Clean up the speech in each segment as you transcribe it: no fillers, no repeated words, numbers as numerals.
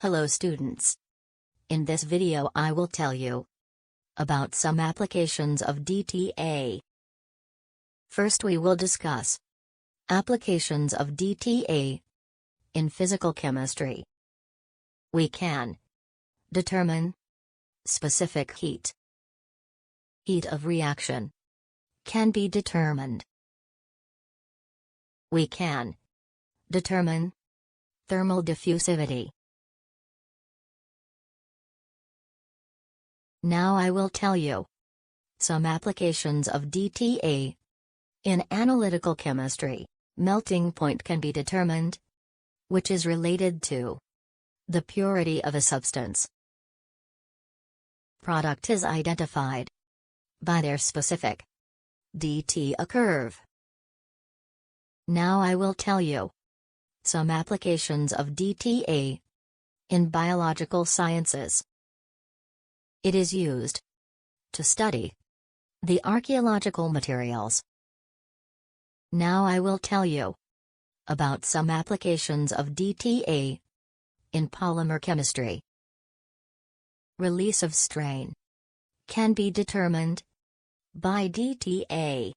Hello students. In this video I will tell you about some applications of dTA. First we will discuss applications of dTA in physical chemistry. We can determine specific heat. Heat of reaction can be determined. We can determine thermal diffusivity. Now I will tell you some applications of dTA. In analytical chemistry, melting point can be determined, which is related to the purity of a substance. Product is identified by their specific dTA curve. Now I will tell you some applications of dTA in biological sciences. It is used to study the archaeological materials. Now I will tell you about some applications of dTA in polymer chemistry. Release of strain can be determined by dTA.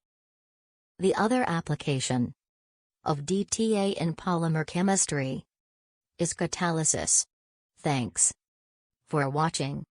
The other application of dTA in polymer chemistry is catalysis. Thanks for watching.